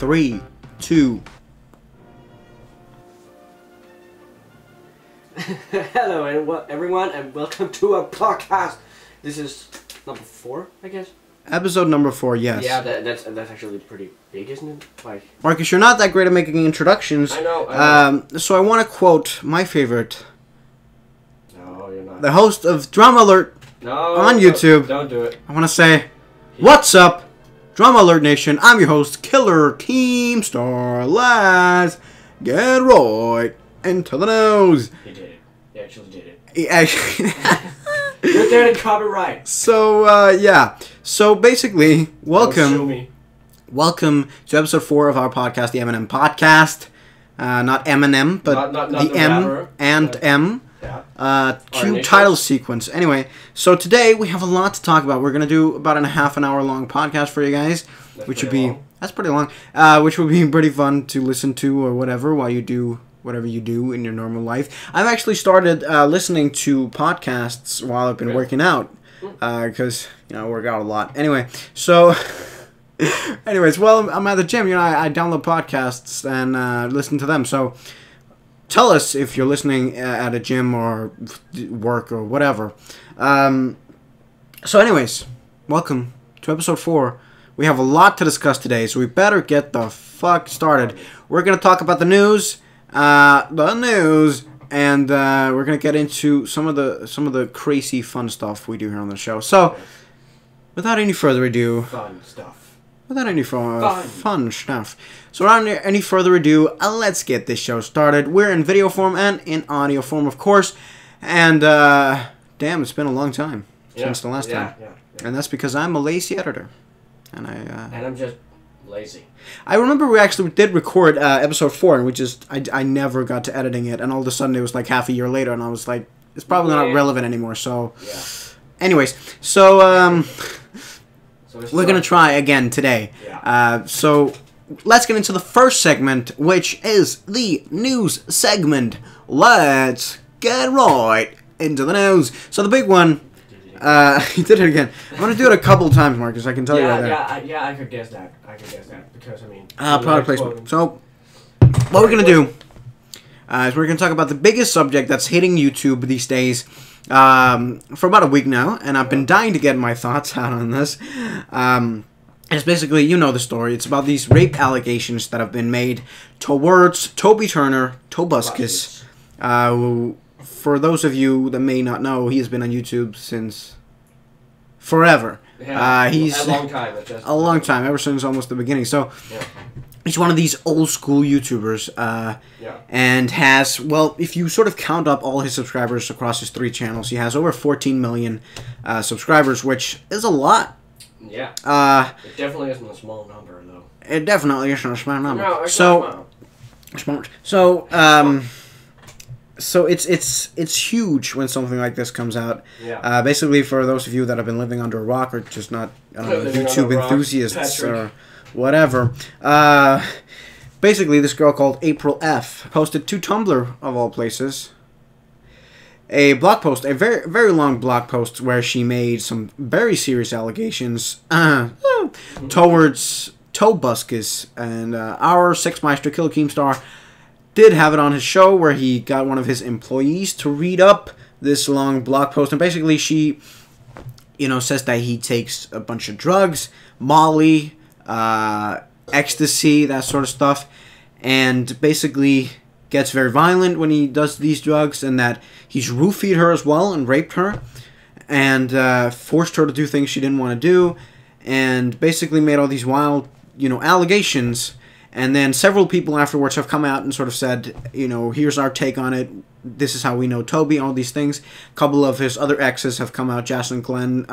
3, 2. Hello everyone, and welcome to our podcast. This is number 4, I guess. Episode number 4, yes. Yeah, that's actually pretty big, isn't it? Like, Marcus, you're not that great at making introductions. I know. So I want to quote my favorite, No, you're not. the host of Drama Alert on YouTube. Don't do it. I want to say, what's up, Drama Alert Nation? I'm your host, Killer Keemstar. Let's get right into the news. He did it. He actually did it. He actually... You're there to copyright. So, yeah. So, basically, Don't sue welcome to episode 4 of our podcast, the M&M Podcast. Not Eminem, but not the the M rapper, and but- M. Yeah. Cue initials. title sequence. Anyway, so today we have a lot to talk about. We're going to do about a half an hour long podcast for you guys, That's which would pretty be... long. That's pretty long. Which would be pretty fun to listen to or whatever while you do whatever you do in your normal life. I've actually started listening to podcasts while I've been Really? working out because, I work out a lot. Anyway, so... Anyways, well, I'm at the gym. I download podcasts and listen to them. So tell us if you're listening at a gym or work or whatever. So anyways, welcome to episode 4. We have a lot to discuss today, so we better get the fuck started. We're going to talk about the news, and we're going to get into some of the crazy fun stuff we do here on the show. So, without any further ado... Fun stuff. Without any fun stuff. So without any further ado, let's get this show started. We're in video form and in audio form, of course. And, damn, it's been a long time since the last time. Yeah. And that's because I'm a lazy editor. And And I'm just lazy. I remember we actually did record episode 4, and I never got to editing it. And all of a sudden, it was like half a year later, and I was like, it's probably not relevant anymore. So, Yeah. anyways, so, So we're going to try again today. Yeah. So let's get into the first segment, which is the news segment. Let's get right into the news. So the big one, he did it again. I'm going to do it a couple of times, Marcus, I can tell you right there. I could guess that. Because, I mean... Product placement. So what we're going to do is we're going to talk about the biggest subject that's hitting YouTube these days. For about a week now, and I've been dying to get my thoughts out on this. It's basically, you know the story. It's about these rape allegations that have been made towards Toby Turner, Tobuscus, who, for those of you that may not know, he has been on YouTube since forever. Yeah, He's a long time. a long time, ever since almost the beginning. So, Yeah. he's one of these old school YouTubers, and has, well, if you sort of count up all his subscribers across his 3 channels, he has over 14 million subscribers, which is a lot. Yeah. It definitely isn't a small number, though. It definitely isn't a small number. No, it's so, not smart. So it's huge when something like this comes out. Yeah. Basically, for those of you that have been living under a rock or just not Living YouTube under a rock, enthusiasts Patrick. or whatever. Basically, this girl called April F. posted to Tumblr, of all places, a blog post, a very, very long blog post where she made some very serious allegations towards Tobuscus. And our Sexmeister Killer Keemstar did have it on his show where he got one of his employees to read up this long blog post. And basically she, says that he takes a bunch of drugs, Molly, ecstasy, that sort of stuff, and basically gets very violent when he does these drugs, and that he's roofied her as well and raped her and forced her to do things she didn't want to do, and basically made all these wild, allegations. And then several people afterwards have come out and sort of said, here's our take on it. This is how we know Toby, all these things. A couple of his other exes have come out. Jaslyn Glenn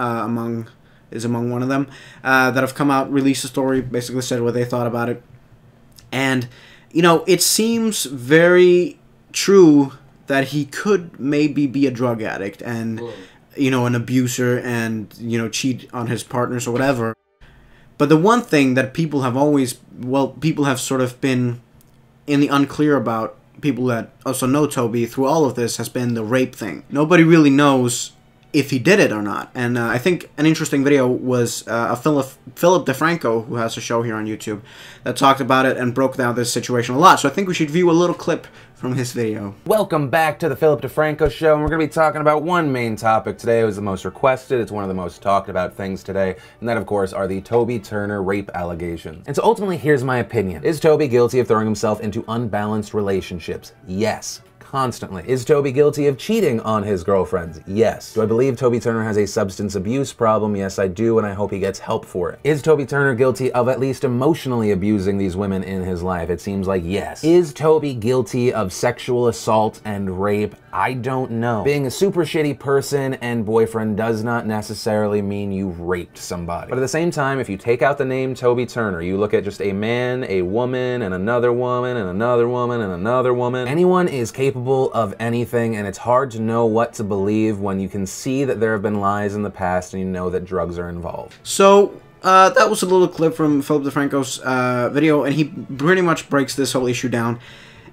is among one of them, that have come out, released a story, basically said what they thought about it. And, it seems very true that he could maybe be a drug addict and, an abuser and, cheat on his partners or whatever. But the one thing that people have sort of been in the unclear about, people that also know Toby through all of this, has been the rape thing. Nobody really knows if he did it or not. And I think an interesting video was Philip DeFranco, who has a show here on YouTube, that talked about it and broke down this situation a lot. So I think we should view a little clip from his video. Welcome back to the Philip DeFranco Show, and we're going to be talking about one main topic today. It was the most requested, it's one of the most talked about things today, and that of course are the Toby Turner rape allegations. And so ultimately, here's my opinion. Is Toby guilty of throwing himself into unbalanced relationships? Yes. Constantly. Is Toby guilty of cheating on his girlfriends? Yes. Do I believe Toby Turner has a substance abuse problem? Yes, I do, and I hope he gets help for it. Is Toby Turner guilty of at least emotionally abusing these women in his life? It seems like yes. Is Toby guilty of sexual assault and rape? I don't know. Being a super shitty person and boyfriend does not necessarily mean you've raped somebody. But at the same time, if you take out the name Toby Turner, you look at just a man, a woman, and another woman, and another woman, and another woman, anyone is capable of anything, and it's hard to know what to believe when you can see that there have been lies in the past and you know that drugs are involved. So, that was a little clip from Philip DeFranco's video, and he pretty much breaks this whole issue down.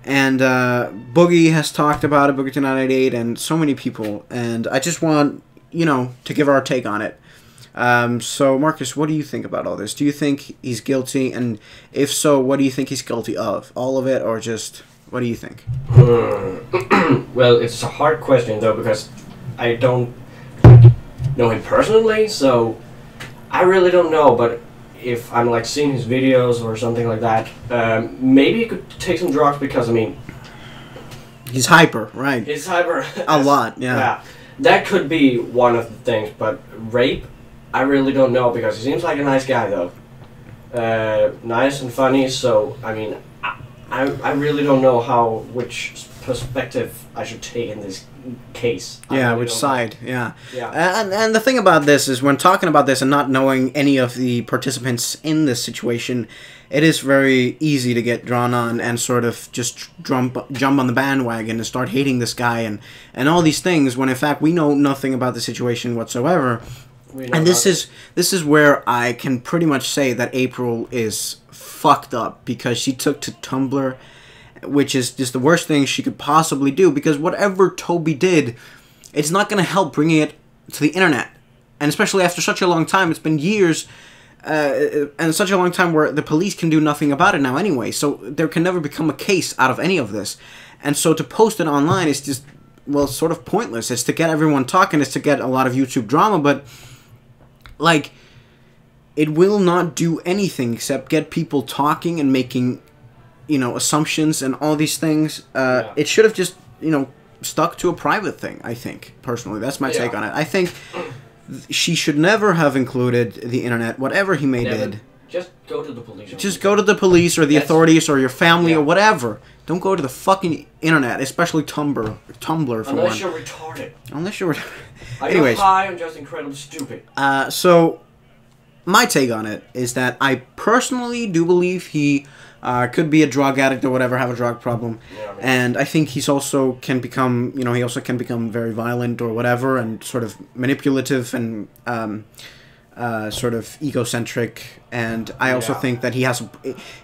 And Boogie has talked about it, Boogie2988, and so many people. And I just want, you know, to give our take on it. So, Marcus, what do you think about all this? Do you think he's guilty? And if so, what do you think he's guilty of? All of it, or just, what do you think? Well, it's a hard question, though, because I don't know him personally, so I really don't know, but if I'm like seeing his videos or something like that, maybe he could take some drugs because, I mean, he's hyper, right? He's hyper. A lot, yeah. Yeah. That could be one of the things, but rape, I really don't know, because he seems like a nice guy, though. Nice and funny, so, I mean, I really don't know which perspective I should take in this case. Yeah, really which side, yeah. Yeah. And the thing about this is, when talking about this and not knowing any of the participants in this situation, it is very easy to get drawn on and sort of just jump on the bandwagon and start hating this guy and all these things, when in fact we know nothing about the situation whatsoever. And this is where I can pretty much say that April is fucked up, because she took to Tumblr, which is just the worst thing she could possibly do, because whatever Toby did, it's not going to help bringing it to the internet. And especially after such a long time, it's been years, and such a long time where the police can do nothing about it now anyway, so there can never become a case out of any of this. And so to post it online is just, well, sort of pointless. It's to get everyone talking, it's to get a lot of YouTube drama, but, like, it will not do anything except get people talking and making, you know, assumptions and all these things. Yeah. It should have just, you know, stuck to a private thing, I think, personally. That's my take on it. I think she should never have included the internet, whatever he did. Just go to the police. Just go to the police or the authorities or your family or whatever. Don't go to the fucking internet, especially Tumblr for one. Unless you're retarded. Unless you're Anyways. I'm just incredibly stupid. So, my take on it is that I personally do believe he could be a drug addict or whatever, have a drug problem. Yeah, and I think he's also can become, you know, he also can become very violent or whatever, and sort of manipulative and sort of egocentric. And I also think that he has,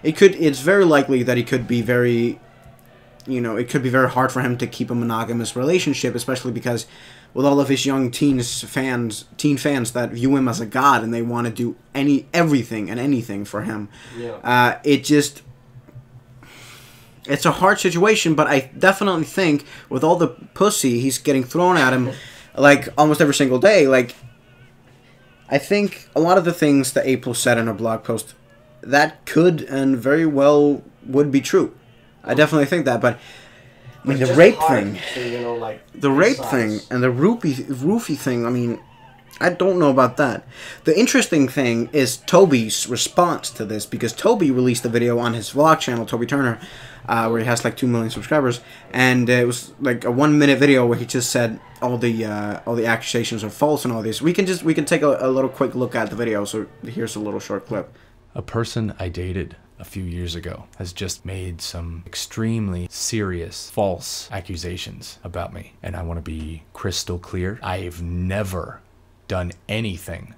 it's very likely that he could be very, you know, it could be very hard for him to keep a monogamous relationship, especially because with all of his young teen fans that view him as a god and they want to do everything and anything for him. Yeah. It's a hard situation, but I definitely think with all the pussy he's getting thrown at him, like, almost every single day, like, I think a lot of the things that April said in her blog post, that could and very well would be true. I definitely think that, but I mean, the rape thing, the rape thing and the roofie thing, I mean, I don't know about that. The interesting thing is Toby's response to this, because Toby released a video on his vlog channel, Toby Turner, where he has like 2 million subscribers, and it was like a 1-minute video where he just said all the accusations are false and all this. We can take a little quick look at the video. So here's a little short clip. A person I dated a few years ago has just made some extremely serious false accusations about me, and I want to be crystal clear. I've never done anything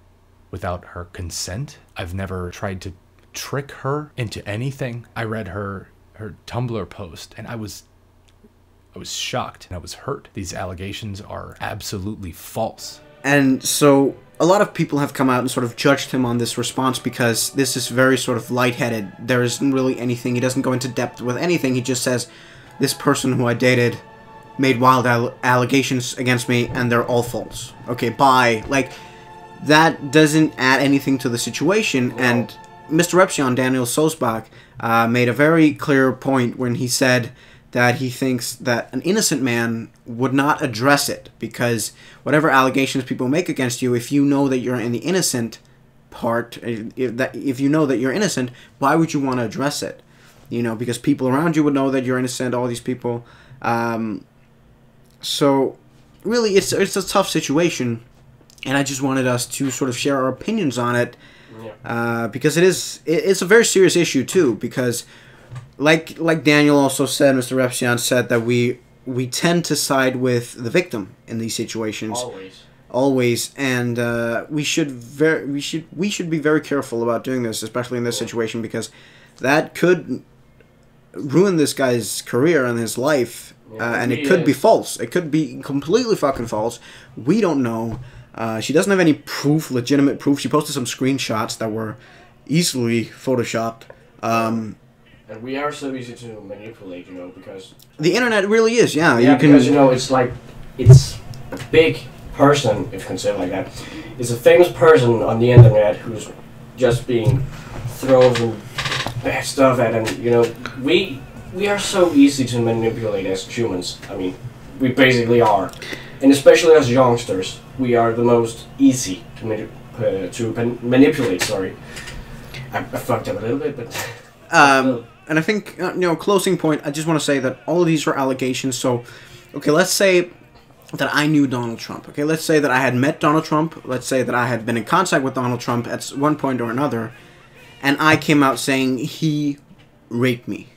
without her consent. I've never tried to trick her into anything. I read her Tumblr post and I was shocked and I was hurt. These allegations are absolutely false. And so a lot of people have come out and sort of judged him on this response because this is very sort of lightheaded. There isn't really anything. He doesn't go into depth with anything. He just says, this person who I dated made wild allegations against me, and they're all false. Okay, bye. Like, that doesn't add anything to the situation. No. And Mr. Epstein, Daniel Sulzbach, made a very clear point when he said that he thinks that an innocent man would not address it, because whatever allegations people make against you, if you know that you're in the innocent part, if you know that you're innocent, why would you want to address it? You know, because people around you would know that you're innocent, all these people. So, really, it's a tough situation, and I just wanted us to sort of share our opinions on it, because it's a very serious issue, too, because like Daniel also said, Mr. Epstein said that we tend to side with the victim in these situations. Always, and we should be very careful about doing this, especially in this situation, because that could ruin this guy's career and his life, and it could be false. It could be completely fucking false. We don't know. She doesn't have any proof, legitimate proof. She posted some screenshots that were easily photoshopped. And we are so easy to manipulate, because the internet really is, yeah. Because it's like it's a big person, if you can say it like that. It's a famous person on the internet who's just being thrown some bad stuff at, and we are so easy to manipulate as humans. I mean, we basically are, and especially as youngsters, we are the most easy to manipulate. Sorry, I fucked up a little bit, but. And I think, closing point, I just want to say that all of these are allegations. So, okay, let's say that I knew Donald Trump. Okay, let's say that I had met Donald Trump. Let's say that I had been in contact with Donald Trump at one point or another. And I came out saying he raped me.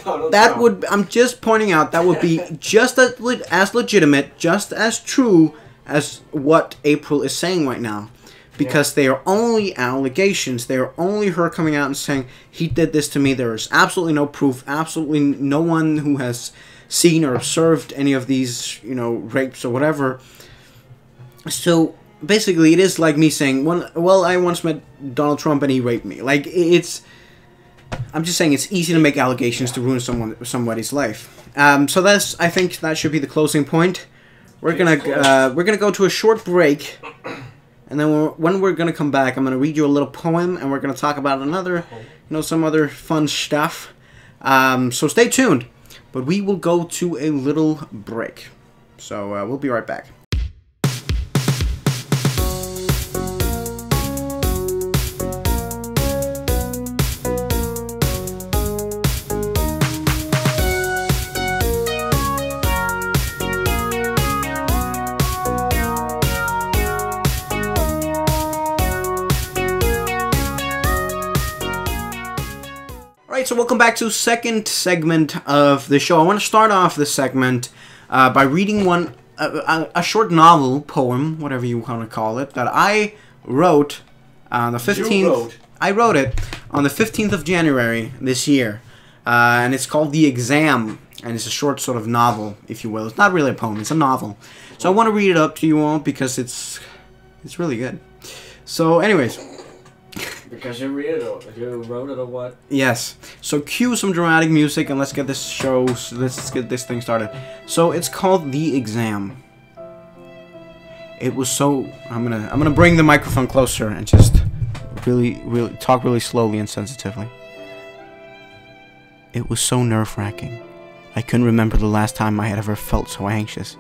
I'm just pointing out, that would be just as legitimate, just as true as what April is saying right now. Because they are only allegations. They are only her coming out and saying, he did this to me. There is absolutely no proof. Absolutely no one who has seen or observed any of these, rapes or whatever. So, basically, it is like me saying, well, I once met Donald Trump and he raped me. Like, I'm just saying it's easy to make allegations to ruin somebody's life. So I think that should be the closing point. We're gonna go to a short break. And then when we're going to come back, I'm going to read you a little poem, and we're going to talk about some other fun stuff. So stay tuned. But we will go to a little break. So we'll be right back. So welcome back to second segment of the show. I want to start off this segment by reading a short novel, poem, whatever you want to call it, that I wrote on the 15th. I wrote it on the 15th of January this year, and it's called The Exam, and it's a short sort of novel, if you will. It's not really a poem; it's a novel. So I want to read it up to you all because it's really good. So, anyways. Because you wrote it or what? Yes. So cue some dramatic music and let's get this thing started. So it's called The Exam. It was so I'm gonna bring the microphone closer and just really talk really slowly and sensitively. It was so nerve-wracking. I couldn't remember the last time I had ever felt so anxious.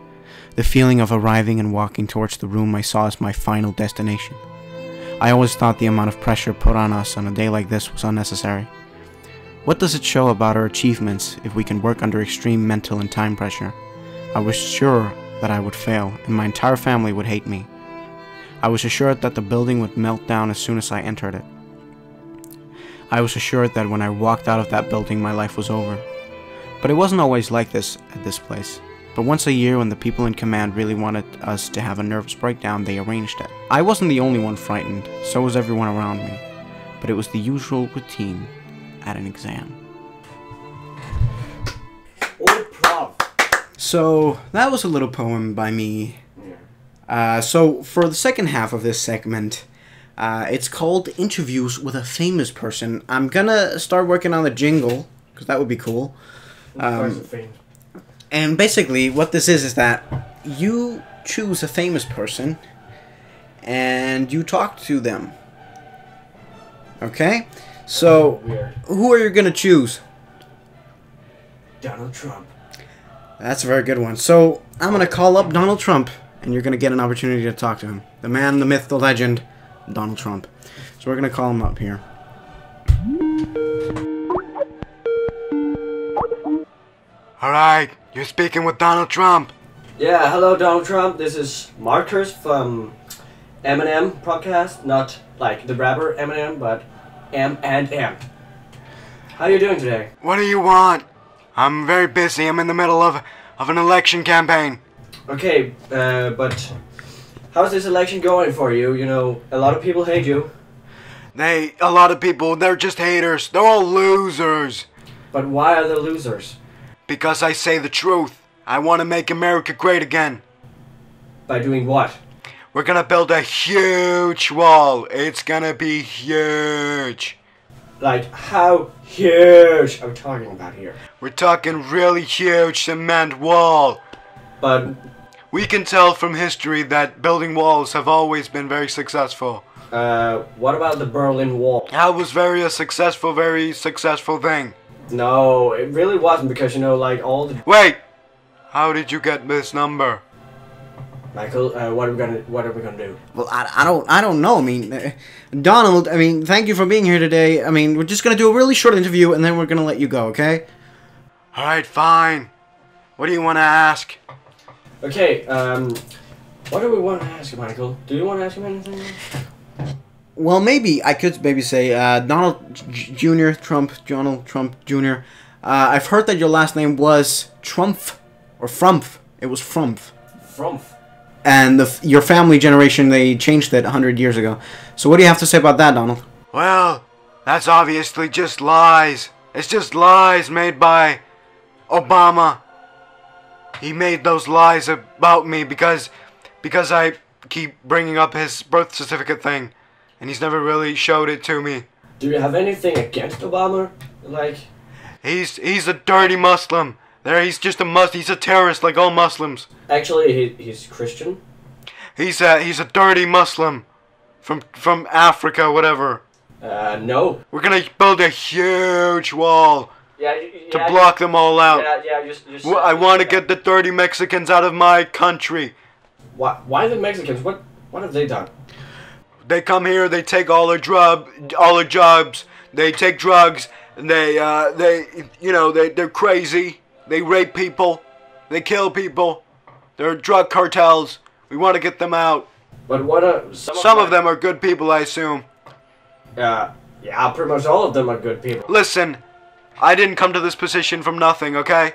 The feeling of arriving and walking towards the room I saw as my final destination. I always thought the amount of pressure put on us on a day like this was unnecessary. What does it show about our achievements if we can work under extreme mental and time pressure? I was sure that I would fail, and my entire family would hate me. I was assured that the building would melt down as soon as I entered it. I was assured that when I walked out of that building, my life was over. But it wasn't always like this at this place. But once a year, when the people in command really wanted us to have a nervous breakdown, they arranged it. I wasn't the only one frightened, so was everyone around me. But it was the usual routine at an exam. Old prof. So, that was a little poem by me. So for the second half of this segment, it's called Interviews with a Famous Person. I'm gonna start working on the jingle, because that would be cool. And basically, what this is that you choose a famous person, and you talk to them. Okay? So, who are you gonna choose? Donald Trump. That's a very good one. So, I'm gonna call up Donald Trump, and you're gonna get an opportunity to talk to him. The man, the myth, the legend, Donald Trump. So we're gonna call him up here. Alright, you're speaking with Donald Trump. Yeah, hello Donald Trump. This is Marcus from Eminem podcast. Not like the rapper Eminem, but M&M. How are you doing today? What do you want? I'm very busy. I'm in the middle of an election campaign. Okay, but how's this election going for you? You know, a lot of people hate you. A lot of people, they're just haters. They're all losers. But why are they losers? Because I say the truth. I want to make America great again. By doing what? We're gonna build a huge wall. It's gonna be huge. Like, how huge are we talking about here? We're talking really huge cement wall. But we can tell from history that building walls have always been very successful. what about the Berlin Wall? That was very successful thing. No, it really wasn't, because you know, like all the... Wait! How did you get this number? Michael, what are we gonna do? Well, I don't know. I mean, Donald, I mean, thank you for being here today. I mean, we're just gonna do a really short interview, and then we're gonna let you go, okay? Alright, fine. What do you want to ask? Okay, what do we want to ask you, Michael? Do you want to ask him anything? Well, maybe I could say Donald Jr. Trump, Donald Trump Jr. I've heard that your last name was Trumpf or Frumpf. It was Frumpf. Frumpf. And your family generation, they changed it 100 years ago. So what do you have to say about that, Donald? Well, that's obviously just lies. It's just lies made by Obama. He made those lies about me because I keep bringing up his birth certificate thing, and he's never really showed it to me. Do you have anything against Obama? Like... He's a dirty Muslim. He's just he's a terrorist like all Muslims. Actually, he's Christian. He's a dirty Muslim from Africa, whatever. No. We're gonna build a huge wall to Yeah, block them all out. Yeah, I want to get the dirty Mexicans out of my country. Why the Mexicans? What have they done? They come here, they take all our jobs, they take drugs, and they're crazy. They rape people, they kill people. They're drug cartels. We want to get them out. But what are some of them are good people, I assume. Yeah, pretty much all of them are good people. Listen, I didn't come to this position from nothing, okay?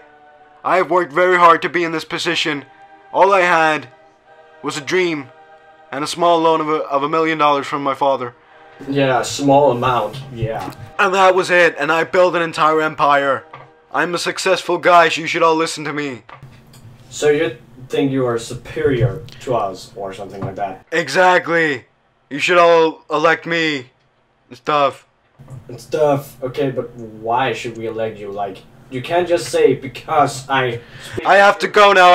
I have worked very hard to be in this position. All I had was a dream and a small loan of $1 million from my father. Yeah, a small amount, yeah. And that was it, and I built an entire empire. I'm a successful guy, so you should all listen to me. So you think you are superior to us, or something like that? Exactly. You should all elect me and stuff. Okay, but why should we elect you? Like, you can't just say because I have to go now.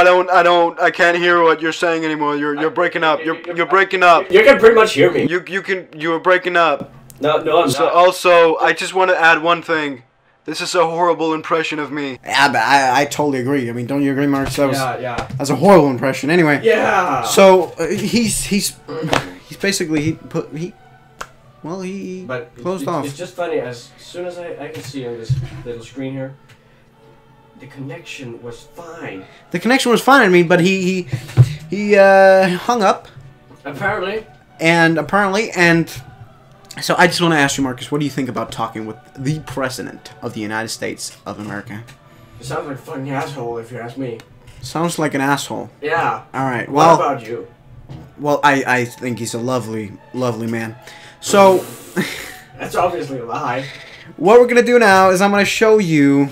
I can't hear what you're saying anymore. You're breaking up. You're breaking up. You can pretty much hear me. You were breaking up. No, I'm so not. Also, I just want to add one thing. This is a horrible impression of me. Yeah, but I totally agree. I mean, don't you agree, Mark? Yeah. That's a horrible impression. Anyway. Yeah. So he's basically closed off. It's just funny. As soon as I can see on this little screen here, the connection was fine. The connection was fine. I mean, but he hung up. Apparently. And so I just want to ask you, Marcus, what do you think about talking with the President of the United States of America? It sounds like a fucking asshole, if you ask me. Sounds like an asshole. Yeah. All right. Well. What about you? Well, I think he's a lovely man. So. That's obviously a lie. What we're gonna do now is I'm gonna show you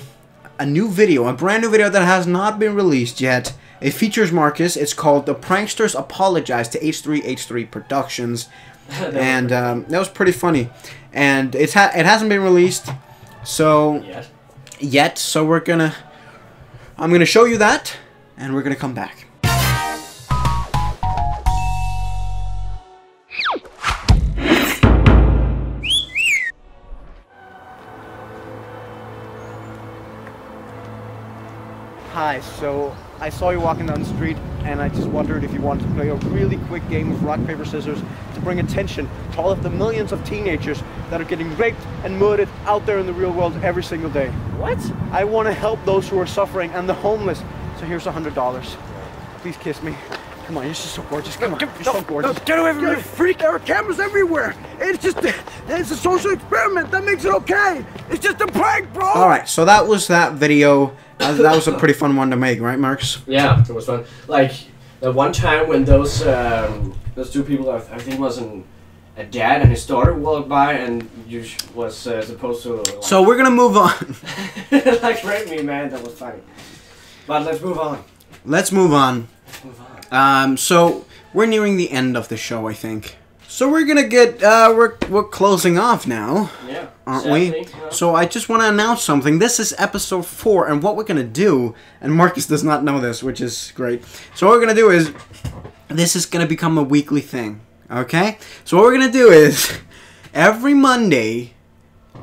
a new video, a brand new video that has not been released yet, It features Marcus. It's called The Pranksters Apologize to H3H3 Productions. And that was pretty funny. And it hasn't been released, so yet. So I'm gonna show you that, and we're gonna come back. Hi, so I saw you walking down the street and I just wondered if you wanted to play a really quick game of rock, paper, scissors to bring attention to all of the millions of teenagers that are getting raped and murdered out there in the real world every single day. What? I want to help those who are suffering and the homeless, so here's $100. Please kiss me. Come on, you're just so gorgeous. Come on, you're so gorgeous. Get away from me, freak! There are cameras everywhere. It's a social experiment. That makes it okay. It's just a prank, bro. All right, so that was that video. That was a pretty fun one to make, right, Marcus? Yeah, it was fun. Like the one time when those two people, I think it was a dad and his daughter walked by, and you was supposed to. Like, so we're gonna move on. Like rape me, man. That was funny. But let's move on. Let's move on. Let's move on. So we're nearing the end of the show, I think. So we're gonna get we're closing off now, aren't we? Yeah. So I just want to announce something. This is episode 4, and what we're gonna do, and Marcus does not know this, which is great. So what we're gonna do is, this is gonna become a weekly thing. Okay? So what we're gonna do is, every Monday,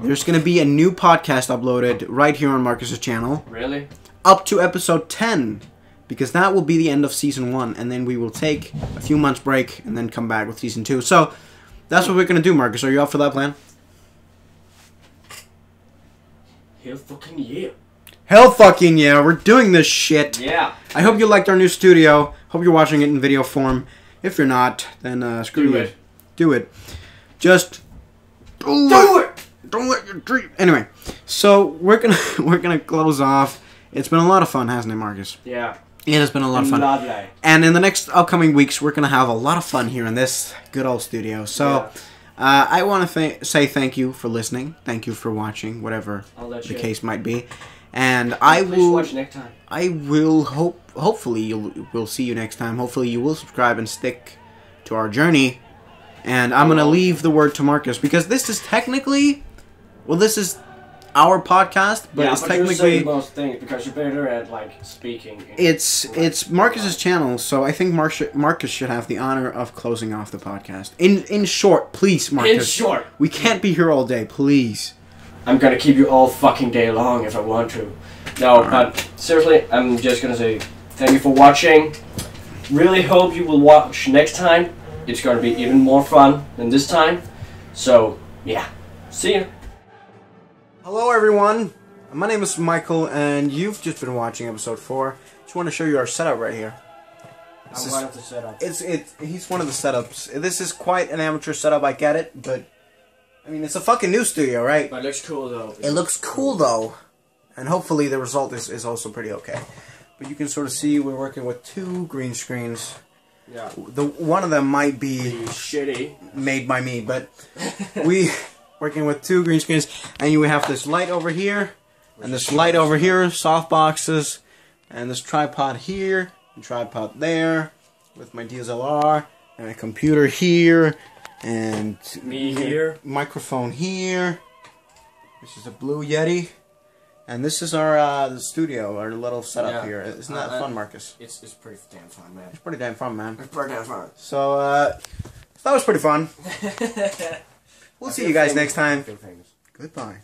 there's gonna be a new podcast uploaded right here on Marcus's channel. Really? Up to episode 10. Because that will be the end of season 1, and then we will take a few months break and then come back with season 2. So that's what we're gonna do, Marcus. Are you up for that plan? Hell fucking yeah! Hell fucking yeah! We're doing this shit. Yeah. I hope you liked our new studio. Hope you're watching it in video form. If you're not, then screw you. it. Do it. Just do it. Don't let your dream. Anyway, so we're gonna close off. It's been a lot of fun, hasn't it, Marcus? Yeah. It has been a lot of fun. Lovely. And in the next upcoming weeks, we're going to have a lot of fun here in this good old studio. So, I want to say thank you for listening. Thank you for watching, whatever the case might be. And I Please will watch next time. I will hopefully we'll see you next time. Hopefully you will subscribe and stick to our journey. And I'm going to leave the word to Marcus, because this is technically, well, this is our podcast, but it's technically you most things because you're better at like speaking. It's Marcus's channel, so I think Marcus should have the honor of closing off the podcast. In short, please, Marcus. In short, we can't be here all day, please. I'm gonna keep you all fucking day long if I want to. No, but seriously, I'm just gonna say thank you for watching. Really hope you will watch next time. It's gonna be even more fun than this time. So yeah, see you. Hello everyone, my name is Michael, and you've just been watching episode 4. Just want to show you our setup right here. I'm one of the setup. He's one of the setups. This is quite an amateur setup, I get it, but I mean it's a fucking new studio, right? But it looks cool though. It looks cool though, and hopefully the result is also pretty okay. But you can sort of see we're working with 2 green screens. Yeah. One of them might be shitty, made by me, but working with 2 green screens, and you have this light over here, and this light over here, soft boxes, and this tripod here, and tripod there, with my DSLR, and a computer here, and me here, microphone here. This is a Blue Yeti, and this is our the studio, our little setup here. Isn't that fun, Marcus? It's pretty damn fun, man. It's pretty damn fun, man. It's pretty damn fun. So that was pretty fun. We'll see you guys next time. Goodbye.